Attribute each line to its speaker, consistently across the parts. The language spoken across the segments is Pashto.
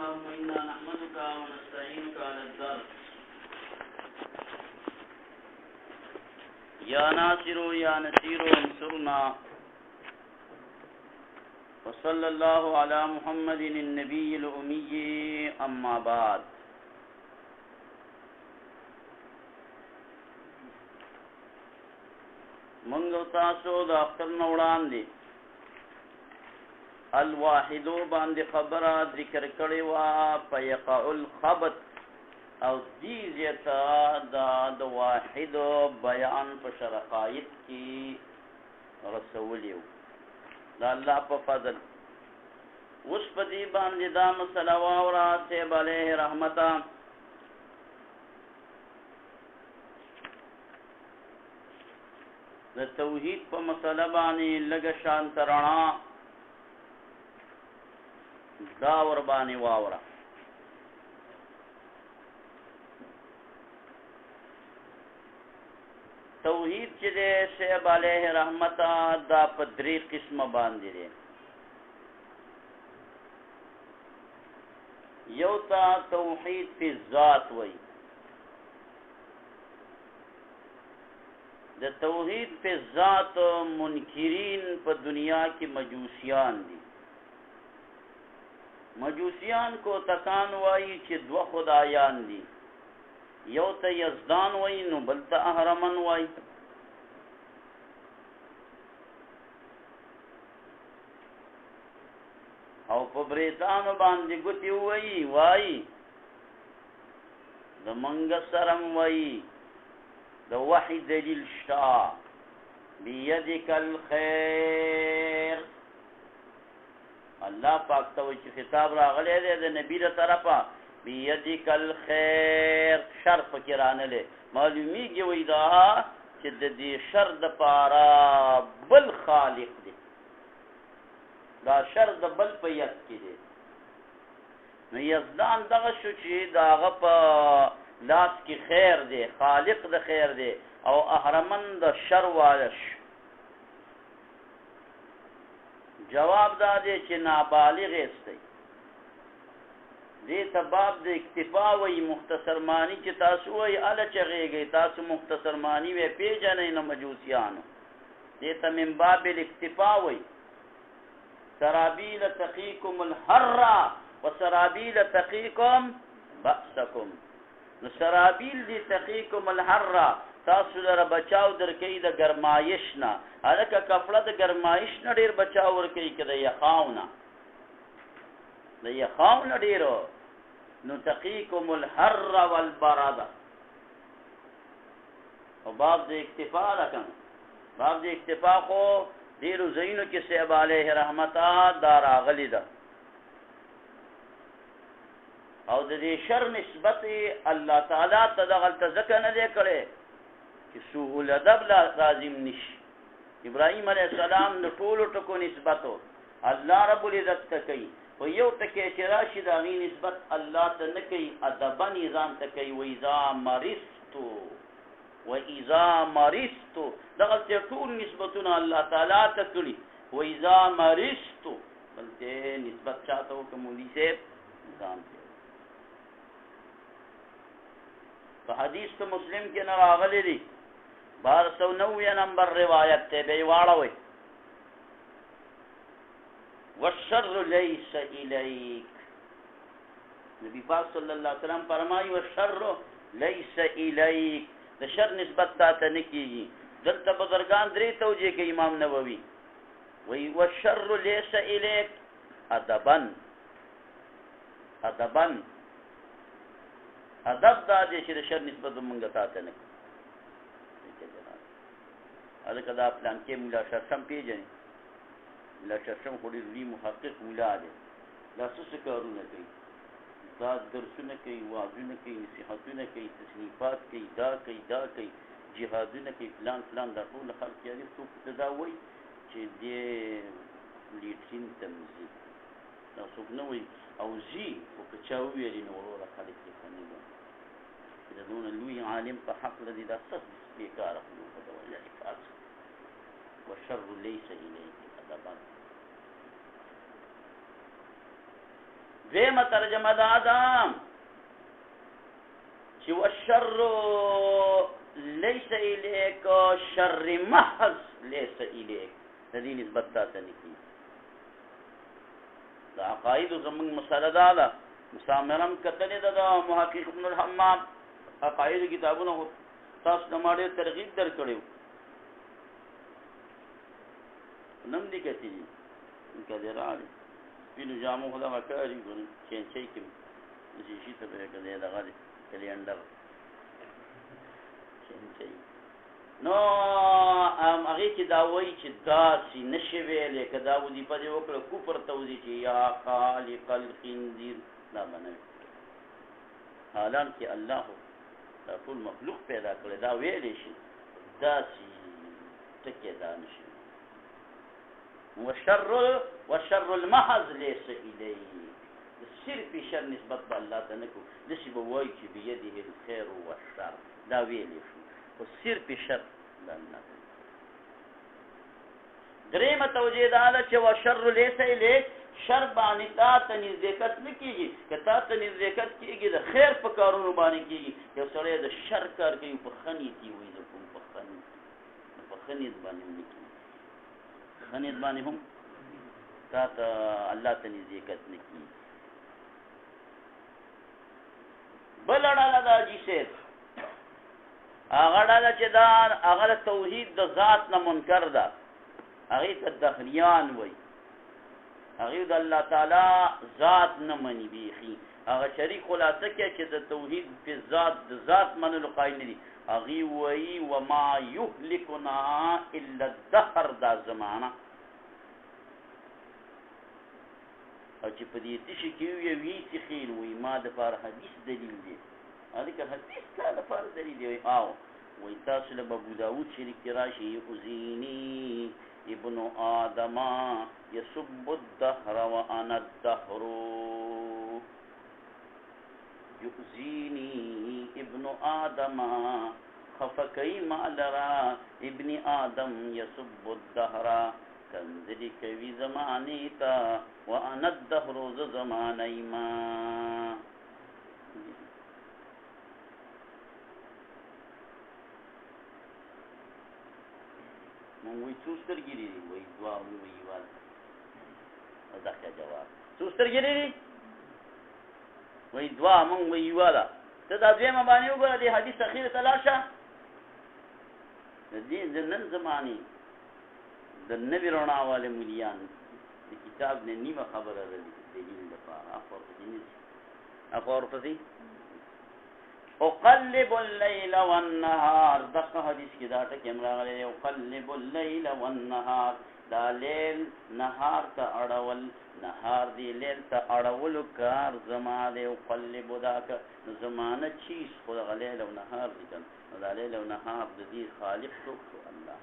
Speaker 1: اللهم إنا نحمدك ونستعينك على الدرس يا ناصر يا نصير انصرنا وصلى الله على محمد النبي الأمي أما بعد منګ تاسو د اختر نوړان دي الواحدو باندې خبره ذکر کړي وا فيقع الخبط او دې زیاته د واحد بیان په شرقایت کې رسولیو دا الله په فضل اوس په دې باندې دا مسله واورا ته عليه رحمتا د توحید په مسله باندې لګ شان ترنا دا ور باندې واورا توحید چې د شیخ علیه رحمت دا په درې قسمه باندې دی یو تا توحید فی ذات وای د توحید فی ذات منکرین په دنیا کې مجوسیان دي مجوسیان کو تکان وای چې دو خدایان دي یو ته یزدان وای نو بل ته اهرمن وای او په بریتانو باندې ګوتی وای د منګسرم وای د وحی دلیل شتا بیدک الخير الله پاک ته چې خطاب راغلی دی د نبی له طرفه بیدک الخير شر فکرانه له معلومیږي وای دا چې د دې شر د پاره بل خالق دی دا شر د بل په یاد کې دی نو یزدان دغه شو چې داغه په لاس کې خیر دی خالق د خیر دی او اهرمن د شر والش جواب دا دی چې نابالغ استی دې تباب د اکتفا وی مختصر معنی چې تاسو وی ال چغېږي تاسو مختصر معنی وی پیژنې نه مجوسیانو دې ته من باب الاکتفا وی سرابیل تقیکم الحر وسرابیل تقیکم بأسکم نو سرابیل دی تقیکم الحر تاسو لره بچاو درکې د ګرمایش نه الکه کپړه د ګرمایش نه ډیر بچاو ورکې کده یخاونه د یخاونه ډیرو نو تقیکم الحر والبرد او باب د اکتفا راکم باب د اکتفا خو ډیرو زینو کې صاحب علیه رحمت دار اغلی ده او د دې شر نسبت الله تعالی ته دغه تذکر نه دی کړي چې سوء الادب لازم نشي ابراهيم عليه السلام د ټولو ټکو نسبتو الله رب العزت ته کوي او یو ټکی چې راشي د غي نسبت الله ته نه کوي ادب نظام ته کوي و اذا مرضت دغه ټول نسبتونه الله تعالی ته کړي و اذا مرضت بلته نسبت چاته کومولي سه نظام په حدیث ته مسلم کې نه راغلي دي 1290 نمبر روایت ته به واړوي والشر ليس اليك نبی پاک صلی الله علیه وسلم فرمایي والشر ليس اليك د شر نسبت ته نه کیږي دلته بزرگان درې توجیه کوي امام نووي وی والشر ليس اليك ادبا ادب دا دې چې د شر نسبت مونږ ته نه الکه دا پلان کې مولا شرشم پیژنې مولا شرشم خو دې محقق مولا دی دا څه کارونه کوي دا درسونه کوي وعظونه کوي نصيحتونه کوي تصنیفات کوي دا کوي جهادونه کوي فلان دا ټول خلک یې څوک دا وایي چې دې لیټین تمزي دا څوک نه وایي او زی او کچا ویلي نو وروره خلک یې خنیږي د دون لوی عالم په حق لدی دا څه بیکاره خلک په ډول کار والشر ليس اليك ادبا دویمه ترجمه دا ده چې والشر لیس الیک شر محض لیس الیک د دې نسبت تاته نه کیږي د عقایدو زموږ مسله دا ده مسامرم کتلې ده د محقق ابن الحمام عقایدو کتابونه تاسو ته ما ډېر ترغیب درکړی نم دي کتلي که دې راغلي سپینو جامو خو دغه کاري چینچۍ کې شیشي ته به یې که دی دغه دی کلینډر چینچۍ نو هغې کې دا وایي چې داسې نشي ویلی که دا وظیفه دې وکړه کفر ته وځي چې یا خالق الخنزیر دا به نه وي حالان کې الله دا ټول مخلوق پیدا کړی دا ویلی شي داسې ټکې دا نشي والشر المحض ليس إليه صرف شر نسبت به الله ته نه کوو داسې به وایي چې بيده الخیر والشر دا ویلی شو خو صرف شر د الله درېیمه توجیه دا ده چې والشر ليس إلیک شر باندې تا ته نزدېکت نه کېږي که تا ته نزدېکت کېږي د خیر په کارونو باندې کېږي یو سړی د شر کار کوي په ښه نیت یې وایي د کوم په ښه نیت باندې هم نه کېږي ښه نیت باندې هم تا ته الله ته نزدېکت نه کېږي بله ډله ده حاجي صاحب هغه ډله چې دا هغه د توحید د ذات نه منکر ده هغې ته دهریان وایي هغې د الله تعالی ذات نه مني بیخي هغه شریک خلاصه کې چې د توحید په ذات د ذات منلو قایل نه دي هغې وایي وما یهلکنا الا الدهر دا زمانه او چې په دې تشي کې وي چې خیر وي ما دپاره حدیث دلیل دی هلکه حدیث تا دپاره دلیل دی او وایي تاسو له ابو داود شریف کې راشي یؤذیني ابن آدم یسب الدهر وانا الدهر یؤذیني ابن آدم خفقی مالرا ابن آدم یسب الدهر کنزلی کوي زمانی تا وانا الدهر ز زمانی ما مونږ وایي څو سترګې دي وایي دوه مونږ وایي یوازې دا ښه جواب څو سترګې دي وایي دوه مونږ وایي یوه ده ته دا دویمه باندې وګوره دې حدیث اخیر ته لاړ شه د دې د نن زمانې د نوي رڼا والے ملیان د کتاب نه نیمه خبره لري دلیل لپاره اخوا ورپسې اقلب الليل والنهار دغه حدیث کې دا ټکی هم راغلی دی اقلب الليل والنهار دا لیل نهار ته اړول نهار دی لیل ته اړولو کار زما دی اقلب دا که زمانه چیز خو دغه لیل او نهار دي که نو دا لیل او نهار د دې خالق څوک شو الله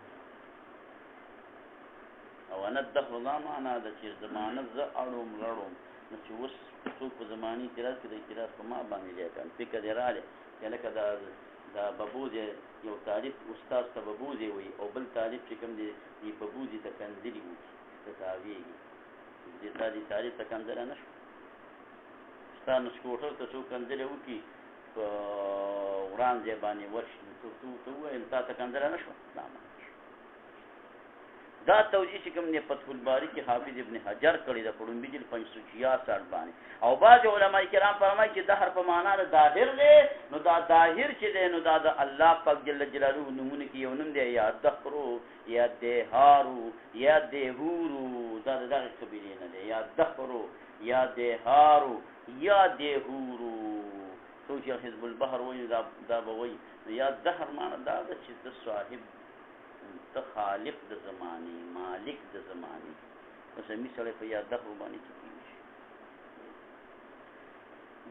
Speaker 1: او انا الدهر دا معنا ده چې زمانه زه اړوم لړوم نو چې اوس څوک په زماني اعتراض کوي د اعتراض په ما باندې دی کړم فکر دې راغلی یا لکه دا ببوزې یو طالب استاد ته ببوزې وایي او بل طالب چې کوم دی ببوزې ته کنځلې وکړي ته تاویږي تا دې طالب ته کنځله نه شو ستا نسکوټر ته څوک کنځلې وکړي په وړاندې باندې ورشي ته ووایم تا ته کنځله نه شوه دا توجیه چې کوم نه فتح الباری کې حافظ ابن حجر کړی د پړومبي جلد 566 باندې او بعض علماء کرام فرمایي چې دهر په معنا د ظاهر دی نو دا ظاهر چې دی نو دا د الله پاک جل جلاله نومونه کې یو نوم دی یا دهرو یا دهارو یا دهورو دا دغه قبیلې نه دی یا دهرو یا دهارو یا دهورو څوک چې حزب البحر وایي دا به وایي یا دهر معنا دا ده چې د صاحب ته خالق د زمانې مالک د زمانې اوس همي سړی په یاد دهر باندې څه کېږي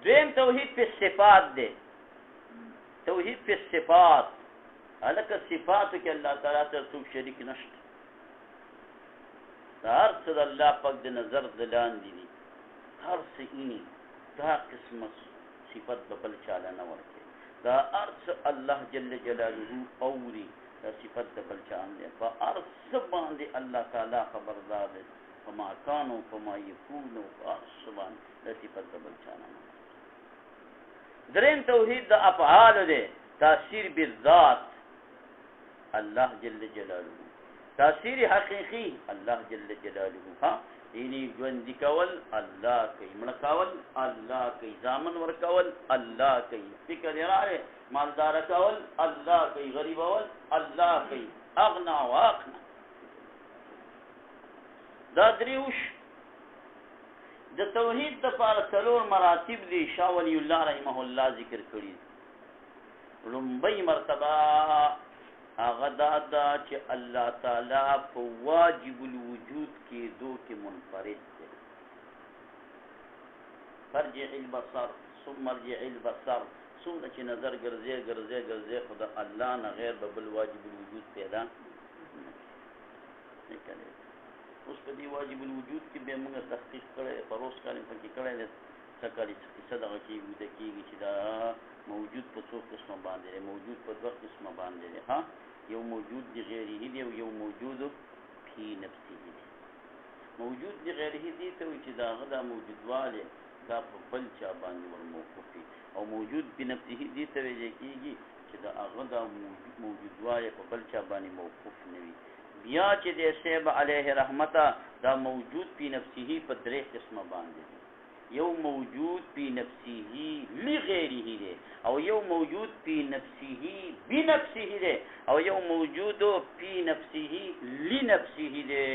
Speaker 1: دویم توحید په صفات دی توحید په صفات هلکه صفاتو کې الله تعالی سره څوک شریک نشته دا هر څه د الله پاک د نظر د لاندې دي هر څه اینی دا قسمه صفت به بل چاله نه ورکوي دا هر څه الله جل جلاله اوري دا صفت د بل چان دی په هر څه باندې الله تعالی خبردار دی فما کانو فما یکونو سبحان د صفت د بل چانه دریم توحید د افعال ده تاثیر بالذات الله جل جلاله تاثیر حقیقی الله جل جلاله ها یعنی ژوند کول الله کوي مړ کول الله کوي ځامن ور کول الله کوي فکر راړي مالدار کول الله کوي غریب ول الله کوي اغنا واقنا دا دریوش د توحید د پاره څلور مراتب دي شاه ولی الله رحمه الله ذکر کړی لومبۍ مرتبه هغه دا چې الله تعالی په واجب الوجود کې دو کې منفرد دی فرجع البصر ثم ارجع البصر څومره چې نظر ګرځي خدا الله نه غیر بل واجب الوجود پیدا نه کوي اوس په دې واجب الوجود کې به موږ تحقیق کړی پروس کالم پکې کړی دی څکاري څه دغه کېږي چې دا موجود په څو قسمه باندې موجود په دوه قسمه باندې ها یو موجود دی غیره دی او یو موجود فی نفسه دی موجود دی غیره دی ته چې دا غدا موجودواله دا په بل چا باندې ور موقوف او موجود بنفسه دی ته ویل کېږي چې دا غدا موجودواله په بل چا باندې موقوف نه وي بیا چې د شیب علیه رحمته دا موجود په نفسه په درې قسمه باندې یو موجود په نفسه لغیره دی او یو موجود په نفسه بنفسه دی او یو موجود په نفسه لنفسه دی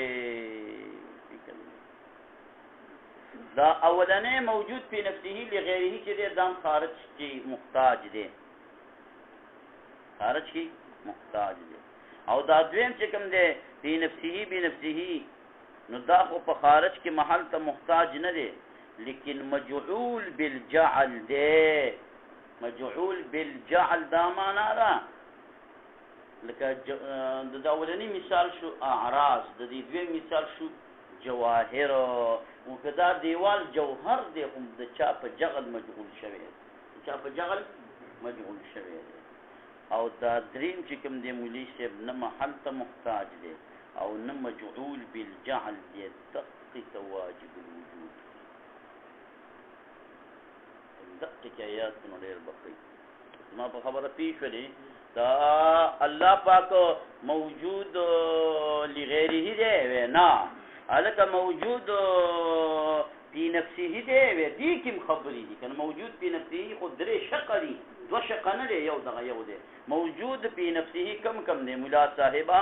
Speaker 1: دا اولنې موجود په نفسه لغیره چې دی دام خارج کی محتاج دی خارج کی محتاج دی او دا دویم چې کوم دی په نفسه بنفسه نو دا خو په خارج کې محل ته محتاج نه دی لیکن مجعول بالجعل ده مجعول بالجعل دا معنا را لکه د اولنی مثال شو اعراض د دې دوی مثال شو جواهر او کدا دیوال جوهر دی هم د چا په جغل مجعول شوی چا په جغل مجعول شوی او دا دریم چې کوم دی مولوی صاحب نه محل ته محتاج دی او نه مجعول بالجعل دی تحقیق واجب الوجود دقیق آیات کنو دیر بخی ما پا خبر پیش ولی دا اللہ پاک موجود لغیره دے نا حالکہ موجود پی نفسی دے دی کم خبری دی کن موجود پی نفسی خود درے شق دی دو شق ندے یو دغا یو دے موجود پی نفسی کم دے ملا صاحبہ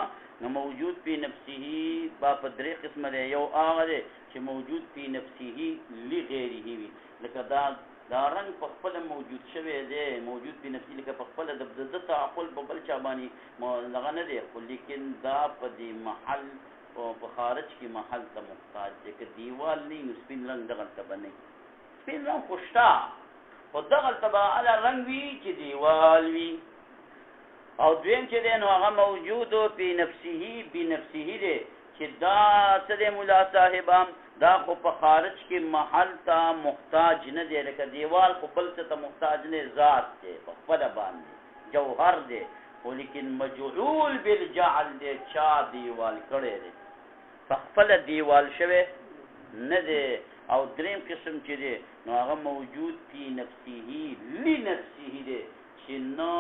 Speaker 1: موجود پی نفسی باپ درے قسم دے یو آغا دے چه موجود پی نفسی لغیره وی لکه دا رنگ په خپل موجود شوی دی موجود په نفسي لکه په خپل د تعقل په بل چا باندې لغه نه دی خو لیکن دا په دې محل او په خارج کې محل ته محتاج دی که دیوال نه نو سپین رنگ دغه ته باندې سپین رنگ خوشتا او دغه ته علی رنگ وی چې دیوال وی او دویم چې دی نو هغه موجود په نفسه بنفسه دی چې دا څه دی مولا صاحبام دا خو په خارج کې محل ته محتاج نه دی لکه دیوال خو بل څه ته محتاج نه ذات دی په خپل باندې جوهر دی خو لیکن مجعول بالجعل دی چا دیوال کړی دی په خپل دیوال شوی نه دی او دریم قسم چې دی نو هغه موجود فی نفسه لنفسه دی چې نو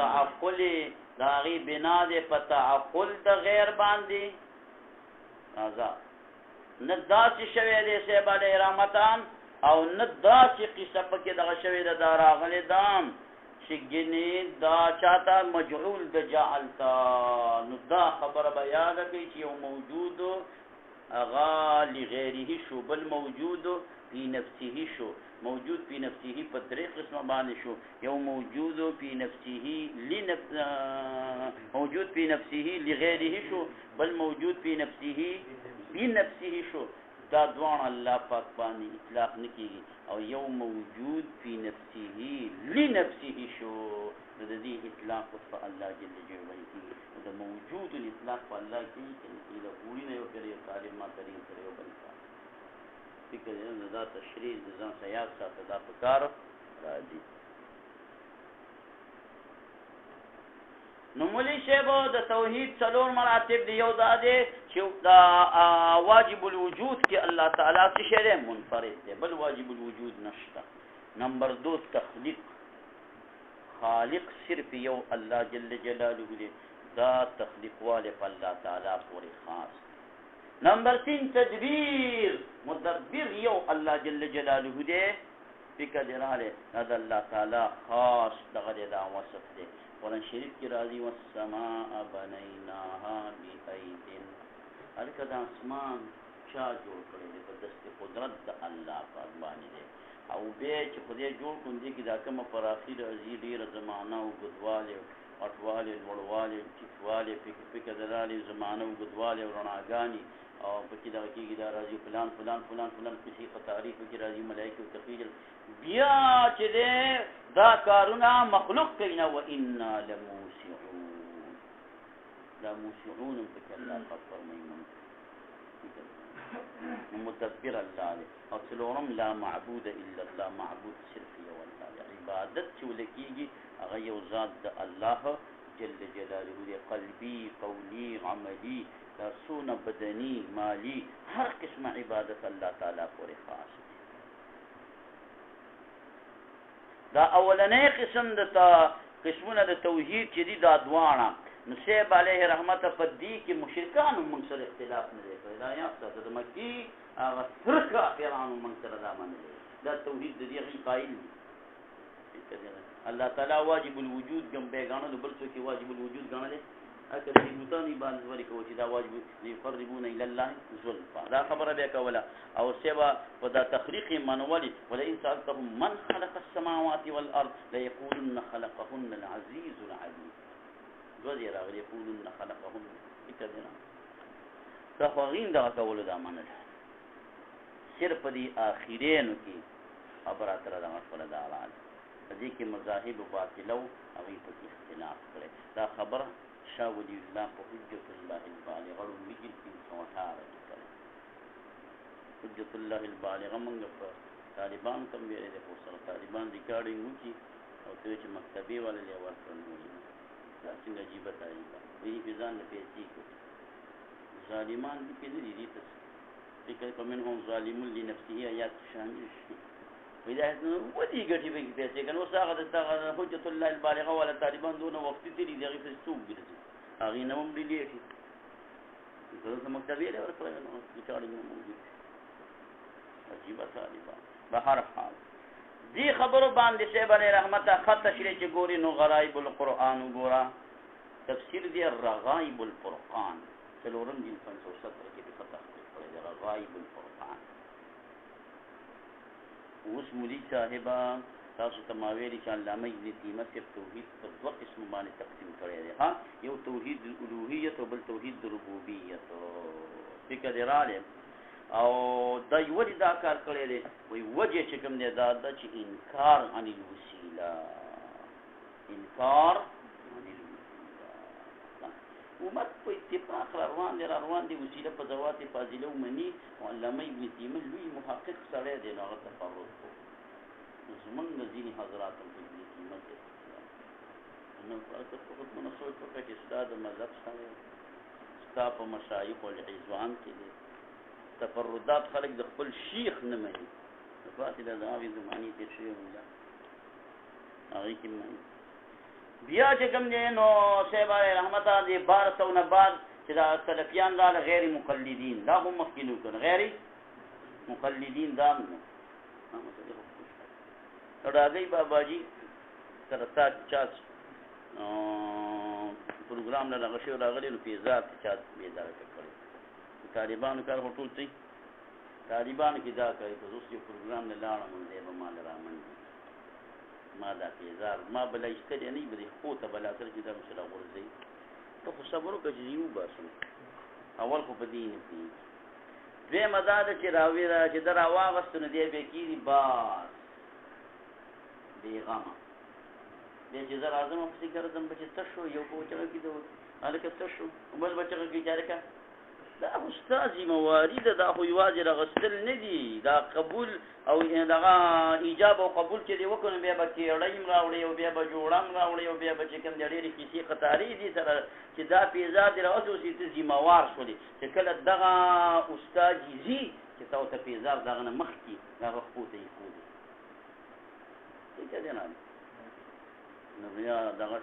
Speaker 1: تعقل د هغې بنا دی په تعقل د غیر باندې آزاد نه داسې شوی دی صاحب علیه رحمتان او نه داسې قصه پکې دغه شوی ده دا راغلی دام چې ګنې دا چاته مجعول د جعل ته نو دا خبره به یاده کوي چې یو موجود هغه لغیره شو بل موجود فی نفسه شو موجود فی نفسه په درې قسمه باندې شو یو موجود فی نفسه موجود فی نفسه لغیره شو بل موجود فی نفسه بنفسه شو دا دوان الله پاک باندې اطلاق نکیږي او یو موجود فی نفسه لنفسه شو د دې اطلاق په الله جل جلاله د موجود الاطلاق په الله کې چې له پوری نه یو کړي طالب ما ترین سره یو بل فکر نه دا تشریح د ځان سیاق سره دا په کار راځي نو مولوی صاحب د توحید څلور مراتب دی یو دا دی چې دا واجب الوجود کې الله تعالی څه شی دی منفرد دی بل واجب الوجود نشته نمبر 2 تخلیق خالق صرف یو الله جل جلاله دی دا تخلیق والے په الله تعالی پورې خاص نمبر 3 تدبیر مدبر یو الله جل جلاله دی فکر دراله دا الله تعالی خاص دغه دا وصف دی قرآن شریف کی راضی والسماء بنیناها بأید الکه دا اسمان چا جوړ کړی دی په دست قدرت د الله پاک باندې دی او به چې خدای جوړ کړی دی دا کومه پراخي راځي ډیره زمانہ او غدواله اټواله لوړواله چټواله فکر دراله زمانہ او غدواله رڼاګانی او په کې دا کېږي دا راځي فلان فلان فلان فلان کسی په تاریخ کې راځي ملائکه او تخیل بیا چې دا کارونه مخلوق کینا و انا لموسعون لا موسعون په الله خبر مېمون متدبر الله او څلورم لا معبود الا الله معبود صرف یو الله عبادت چې ولکېږي هغه یو ذات د الله جل جلاله قلبي قولي عملي لاسونه بدني مالی هر قسم عبادت الله تعالی پورې خاص دا اولنې قسم د قسمونه د توحید چې دي دا دواړه نو شیخ علیه رحمت په دې کې مشرکان موږ سره اختلاف نه لري دا یا څه د مکی هغه فرقه پیرانو موږ سره دا باندې دا توحید د دې قائل دي الله تعالی واجب الوجود کوم بیگانه بل څه کې واجب الوجود غنل اکه دې بوتانی باندې وري کوي چې دا واجب يقربون الى الله زلفا دا خبره به کوله او سیوا په دا تخلیق منولي ولئن سألتهم من خلق السماوات والارض ليقولن خلقهن العزيز العليم دوی راغلي يقولن خلقهن کدنا دا خوغین دا کوله دا منل صرف دي اخرینو کې خبره تر دا مسله دا اعلان دې کې مذاهب باطلو او په اختلاف کړي دا خبره شاه ولی الله په حجت الله البالغه لږ 318 کې حجت الله البالغه موږ په طالبان کوم ویل دي په سره طالبان ریکارډینګ وکي او ته چې مکتبي والے له ورکړنو دا څنګه عجیب تاریخ دی په ځان له پیسې کو ظالمان دي په دې ته فکر کومنهم ظالم لنفسه آیات شامل شي هدایت نو ودی ګټي به پیسې کنه وساغه د حجت الله البالغه ولا طالبان دونه وخت دي دغه فستوب ګرځي هغه نوم دی لیکي زه مکتبی له ورکړم نو ریکارډینګ موجود عجیب طالبان بهر حال دی خبرو باندې شیخ علی رحمت خط تشریح چې ګوري نو غرائب القرآن ګورا تفسیر دی رغائب الفرقان څلورم دي 570 کې په فتح کړی رغائب الفرقان اوس مولوی صاحبہ تاسو تماویلی چې علامه ابن تیمیه کې توحید په دوه قسم باندې تقسیم کړی دی ها یو توحید الوهیت او بل توحید ربوبیت فکر دراله او دا یو دي دا کار کړی دی وی وجه چې کوم دی دا چې انکار عن الوسیله انکار عن الوسیله امت په اتفاق روان دي وسیله په ذوات فاضله ومني او علامه ابن تیمیه لوی محقق سره دی نو هغه تفرد زمونږ ځینې حضرات هم په دې کې مزه نو تاسو په خپل مناسبت وکړئ چې استاد مذهب سره ستا په مشایخ او الحزوان کې دي تفردات خلک د خپل شیخ نه مني فاتله د هغې زمانې تېر شوی ولا هغې کې مني بیا چې کوم دی نو صاحب رحمت دې 1200 نه بعد چې دا سلفیان راغله غیر مقلدین دا هم مخکې نو کړه غیر مقلدین دا نو راغی بابا جی ترتا چاس پروګرام نه راغشي راغلی نو پیزا چاس بیدار کړی طالبانو کار هټول تی طالبان کې دا کوي په اوس یو پروګرام نه لاړم دې به مال رامن ما دا پیزا ما بل ایستل نه بده خو ته بل اثر کې دا مشله ورځي ته خو صبر وکړي یو باسو اول خو بدین دي دې مزاد چې راوي را چې درا واغستونه دی به کیږي با بیغامه دې چې زه راځم په فکر دم چې تاسو یو کوچو کې دوه الکه تاسو بل بچو کې چارکا دا استاد موارد دا خو یوازې راغستل نه دي دا قبول او دغه ایجاب او قبول چې دی وکړو بیا به کېړیم راوړي او بیا به جوړم راوړي او بیا به چې کوم د ډېرې کیسې قطارې دي سره چې دا پیزار دی راوځي اوس یې ته ذمهوار شولې چې کله دغه استاد ځي چې تا ورته پیزار دغه نه مخکې دغه خپو ته یې ښودې ټیکه دی نه نو بیا دغه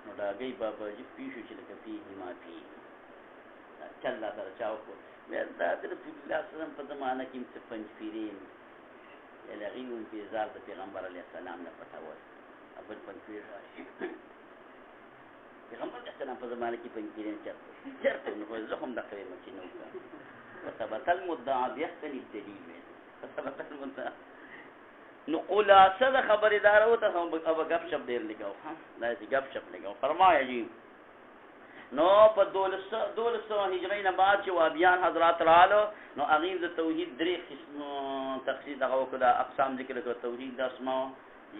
Speaker 1: نو ډاګۍ باباجي پوه شو چې لکه پیږي ما پیږي چل لا سره چا وکړو بیا دا د رسول الله صلی په زمانه کې څه پنجپیرې د هغې انتظار د پیغمبر علیه السلام نه پټول بل پنجپیر راشي پیغمبر علیه السلام په زمانه کې پنجپیرې چېرته نو خو زه هم دغه یم چې نه وکړم وثبت المدعا بأحسن الدلیل وثبت المدعا نو خلاصه د خبرې داره وته هم به ګپ شپ ډېر لګاو داسې ګپ شپ لګاو فرمایه جي نو په 1200 هجري نه بعد چې وابیان حضرات رالو نو هغې د توحید درې قسم تخصیص دغه وکړه اقسام ذکر کړه توحید د اسماء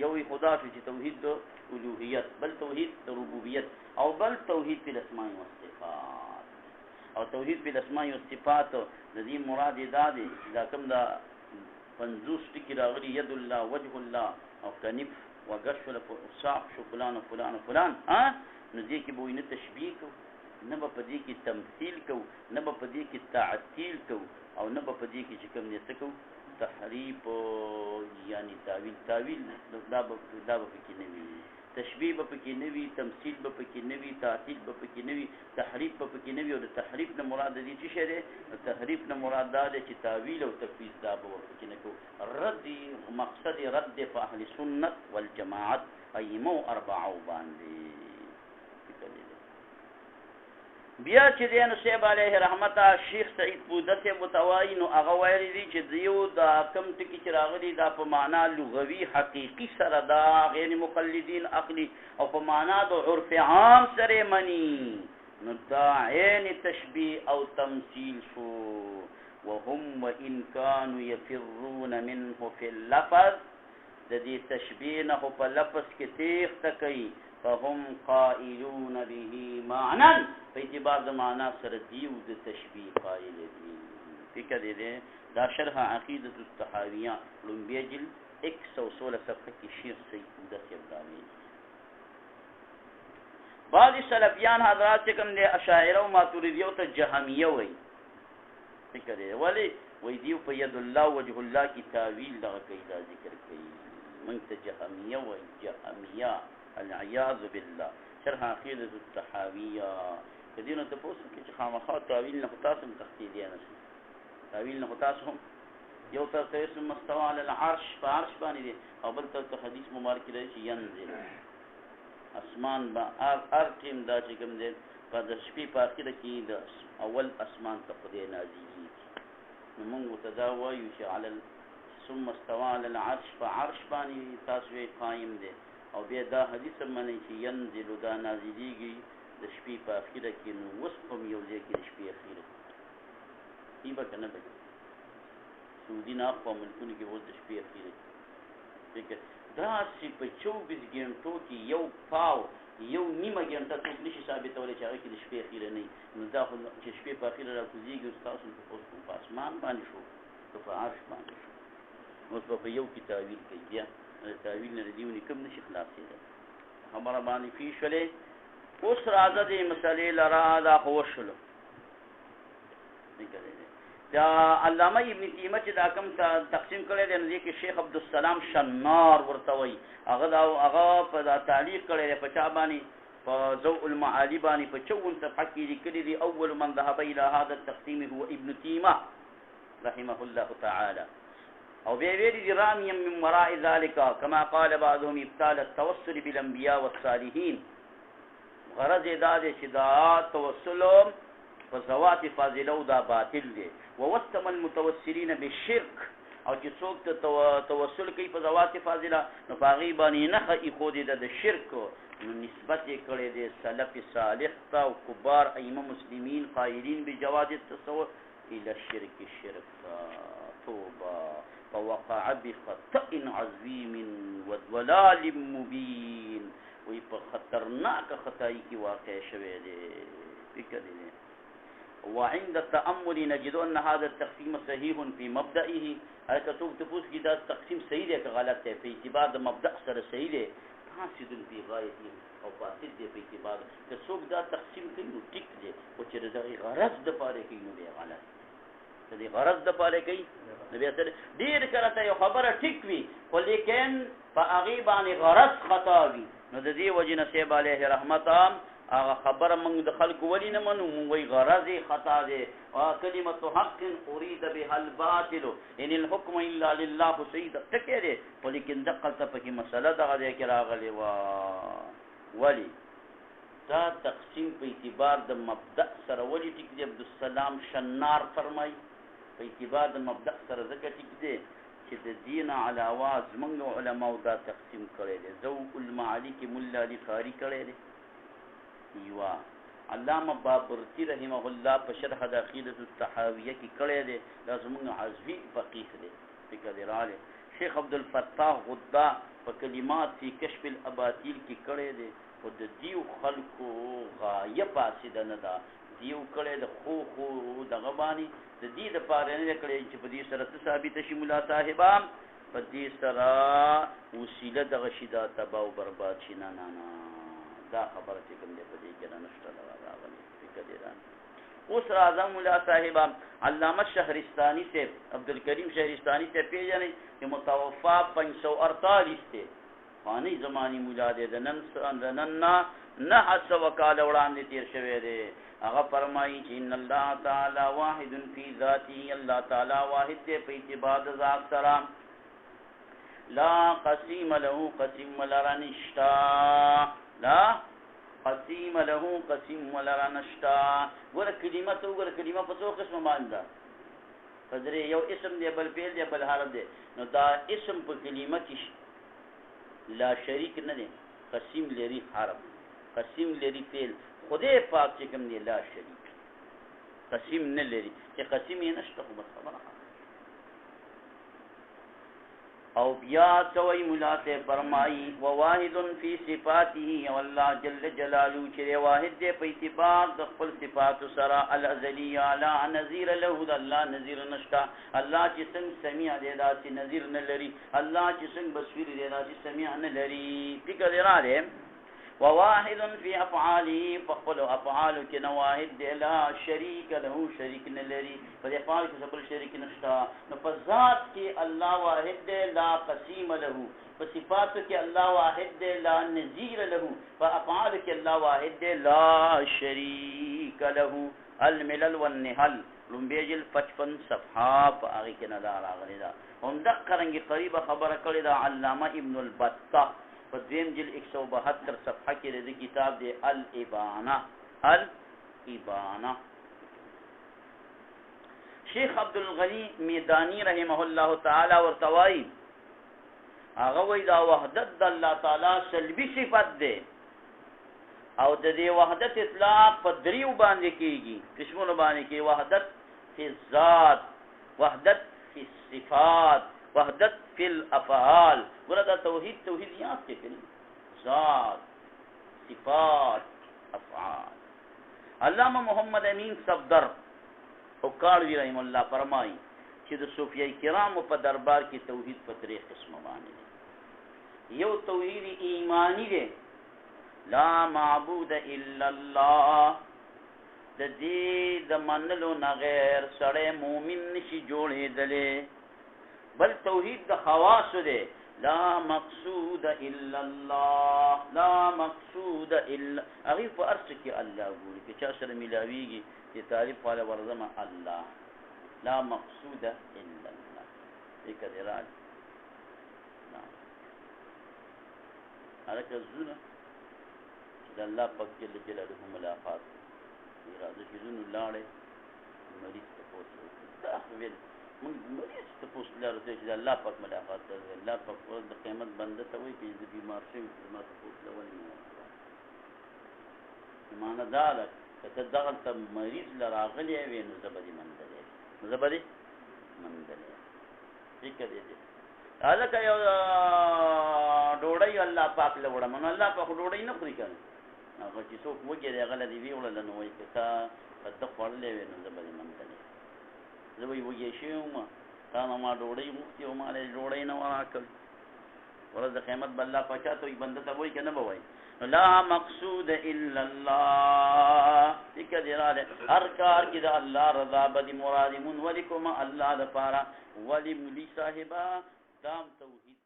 Speaker 1: یو یې خدا شو چې توحید د الوهیت بل توحید د ربوبیت او بل توحید په الاسماء والصفات او توحید په الاسماء والصفات د دې مراد یې دا دی دا کوم دا 50 ټکي راغلي ید الله وجه الله او کنف وغش صاحب شو فلان و فلان و فلان نو دې کې به نه تشبیه کو نه به په دې کې تمثیل کو نه به په دې کې تعطیل کو او نه به په دې کې چې کوم نه څه کو تحریف یعنی تعویل دا به پکې نه وي تشبیه به پکې نه وي تمثیل به پکې نه وي تعطیل به پکې نه وي تحریف به پکې نه وي او د تحریف نه مراد دې څه شی دی تحریف نه مراد دا دی چې تعویل او تفویض دا به ورپکې نه کو رد مقصد رد په اهل سنت والجماعت ایمو اربعو باندې بیا چې دی نو صاحب علیه رحمت شیخ سعید پوده صاحب متوایي نو هغه ویلی دي چې دیو دا کم ټکي چې راغلي دا په معنا لغوي حقیقي سره دا غیر مقلدین عقلي او په معنا د عرف عام سره مني نو دا عین تشبیه او تمثیل شو وهم وان كانوا يفرون منه في اللفظ د دې تشبیه نه په لفظ کې تیښته کوي فهم قائلون به معنى په اعتبار د معنا سره دیو د تشبیه قائل دي فکر دې دا شرح عقیدة الطحاویہ لومبیا جلد 116 صفحه کې شیخ سید پوده صاحب داوی بعض سلفیان حضرات چې کوم دي اشاعره او ماتوریدیو ته جهمیه وایي فکر دې ولی وای دیو په ید الله وجه الله کی تعویل دغه کوي دا ذکر کوي مونږ ته جهمیه وایي جهمیه العیاذ بالله شرح عقیدة الطحاویہ کدینو ته پوښتنه کې چې خامخا تعویل نه تاسو هم تخصیص نه شي تعویل نه تاسو هم یو تاسو اسم مستوى على العرش فعرش باندې دي او بل تاسو حدیث مبارک دی چې ينزل اسمان با ارقم دا چې کوم دی په د شپې په اخره کې د اول اسمان ته خدای نازلي نو موږ ته دا وایو چې على ثم استوى على العرش فعرش باندې تاسو قائم دی او بیا دا حدیث منی چې ينزل دا نازلېږي د شپې په اخره کې نو اوس هم یو ځای کې د شپې اخره ای به که نه به سعودي نه اخوا ملکونو کې اوس د شپې اخره فکر داسې په 24 ګنټو کې یو پاو یو نیمه ګنټه څوک نشي ثابتولی چې هغه کې د شپې اخره نه وي نو دا خو چې شپې په اخره راکوزېږي اوس تاسو اوس په اسمان باندې شو که په عرش باندې شو اوس به په یو کې تعویل کوي بیا تعویل نه دیونی کم نشي خلاصېدلی خبره باندې پوه شولې اوس راځه دې مسلې لره دا خو وشولو دا علامه ابن تیمیه چې دا کوم تقسیم کړی دی نو دې کې شیخ عبدالسلام شنار ورته وایي هغه په دا تعلیق کړی دی په چا باندې په ضوء المعالي باندې په 54 صفحه کې لیکلي دي اول من ذهب الى هذا التقسيم هو ابن تیمیه رحمه الله تعالى او بیا ویلي دي رامیا من وراء ذلك كما قال بعضهم ابطال التوسل بالانبياء والصالحين غرض دا دی چې دا توسل په ذوات فاضله او دا باطل دی ووسم المتوسلين بالشرك او چې څوک ته توسل کوي په ذوات فاضله نو هغې باندې نښه ایښودې ده د شرک نو نسبت یې کړی دی سلف صالح ته او کبار ائمه مسلمین قائلین بجواز التصور الى الشرك شرکا توبه فوقع بخطأ عظیم وضلال مبین وی په خطرناک خطایی کې واقع شوی دی فکر دی وعند التأمل نجد أن هذا التقسيم صحيح في مبدئه. هلکه څوک تپوس کی دا تقسیم صحیح دی که غلط دی، په اعتبار د مبدأ سره صحیح دی، فاسد فی غایته او فاسد دی په اعتبار که څوک دا تقسیم کوي نو ټیک دی، او چې دغه غرض د پاره کوي نو دی غلط. د غرض د پاره کوي نو بیا سره ډیر کړه یو خبره ټیک وي، خو لیکن په هغه باندې غرض خطا وي، نو د دې وجه نه سیب علیه رحمت هغه خبره موږ د خلکو ولې نه منو، موږ وایي غرض خطا دی. کلمة حق اريد بها الباطل ان الحكم الا لله سید ټکی دی، ولیکن دقل ته پکې مسله دغه دی کې راغلی وه. ولی دا تقسیم په اعتبار د مبدأ سره ولې ټیک دی؟ عبدالسلام شنار فرمایي په اعتبار د مبدأ سره ځکه ټیک دی چې د دین علاوه زمونږ علماو دا تقسیم کړی دی. ذوق المعالی کې ملا علی قاري کړی دی، یوه علامه بابرتی رحمه الله په شرح د عقیدة الطحاویه کې کړی دی، دا زمونږ حزبي فقیه دی فکر دی راغلی. شیخ عبدالفتاح غدا په کلمات فی کشف الاباطیل کې کړی دی، خو د دیو خلکو غایه فاسده نه ده، دیو کړی د خو دغه باندې د دې دپاره نه کړی چې په دې سره څه ثابته شي ملا صاحبه، په دې سره وسیله دغه شي دا تباه او برباد شي. نه نه نه دا خبره چې کوم دی په دې کې نه نشته راغلی فکر دی را. اوس راځه ملا صاحبه علامه شهرستاني صاحب عبدالکریم شهرستاني صاحب پیژنئ چې متوفا 548 دی، خاني زماني مولا دی، د نن نه 900 کاله وړاندې تیر شوی دی. هغه فرمایي چې ان الله تعالی واحد فی ذاته، الله تعالی واحد دی په اعتبار د ذات سره، لا قسیم له قسیم ولرا نشتا، لا قسیم له قسیم ولرا نشتا. ګوره کلمه ته وګوره، کلمه په څو قسمه باندې ده، په درې، یو اسم دی، بل فعل دی، بل حرف دی. نو دا اسم په کلمه کې لا شریک نه دی، قسیم لري حرف، قسیم لري فعل، خدای پاک چې کوم دی لا شریک، قسیم نه لري، چې قسیم یې نشته خو بس خبره. او بیا سوی ملا سے فرمائی وواحد فی صفاته، او الله جل جلاله چې واحد دی په اعتبار د خپل صفات سره، الازلی لا نظیر له، د الله نظیر نشته. الله چې څنګه سمیع دی داسې نظیر نه لري، الله چې څنګه بصیر دی داسې سمیع نه لري. فکر دی راغلی. وواحد فی افعاله، فخپل افعالو کې نه واحد دی، لا شریک له، شریک نه لري، په دې افعال کې بل شریک نشته. نو په ذات کې الله واحد دی، لا قسیم له، په صفاتو کې الله واحد دی، لا نظیر له، په افعالو کې الله واحد دی، لا شریک له. الملل والنحل لومبی جلد 55 صفحه په هغې کې نه دا راغلې ده. همدغه رنګې قریبه خبره کړې ده علامه ابن البطه په دویم جلد 172 صفحه کې د کتاب دی الابانه. الابانه شیخ عبدالغنی میدانی رحمه الله تعالی ورته وایي، هغه وایي دا وحدت د الله تعالی سلبي صفت دی، او د دې وحدت اطلاق په دریو باندې کېږي، قسمونو باندې کې، وحدت فی الذات، وحدت فی الصفات، وحدت فی الافعال. ګوره دا توحید یاد کې کړي، ذات، صفات، افعال. علامه محمد امین صفدر اوکاړوي رحم الله فرمایي چې د صوفیه کرامو په دربار کې توحید په درې قسمه باندې دی. یو توحید ایمانی دی، لا معبود الا الله، د دې د منلو نه غیر سړی مومن نشي جوړېدلی. بل توحید د خواص دی، لا مقصود الا الله، لا مقصود الا، هغې په هر څه کې الله ګوري، که چا سره میلاویږي چې تعریف والا ورځمه الله، لا مقصود الا الله. ذکر دی راځي هلکه زونه چې د الله پاک جل جلاله ملاقات دی، راځه چې زونه لاړې مریض تپوس وکړي، دا خو ویل موږ مریض تپوس لاړو چې د الله پاک ملاقات ته ځي. الله پاک د قیامت بنده ته وایي چې زه بیمار شوی زما تپوس له ولې نه وکړه. معنه دا ده که ته دغلته مریض له راغلی وې نو زه به دې منډلی، نو زه به دې منډلی. فکر دې دی هلکه یو ډوډۍ الله پاک له وړم، نو الله پاک ډوډۍ نه خوري که نه، هغه چې څوک وږی دی هغه له دې ویوړله نو وایي که تا ته خوړلی وې نو زه به دې منتلی زه وایي وږی شوی وم تا نه ما ډوډۍ غوښتې او ما له ډوډۍ نه راکړ ورځ د قیامت به الله پاچا ته وایي بنده ته وایي که نه به وایي لا مقصود الا الله ذکر دی راغلی هر کار کې د الله رضا به دې مراد مون ولې کومه الله دپاره ولې مولي صاحبه دام توحید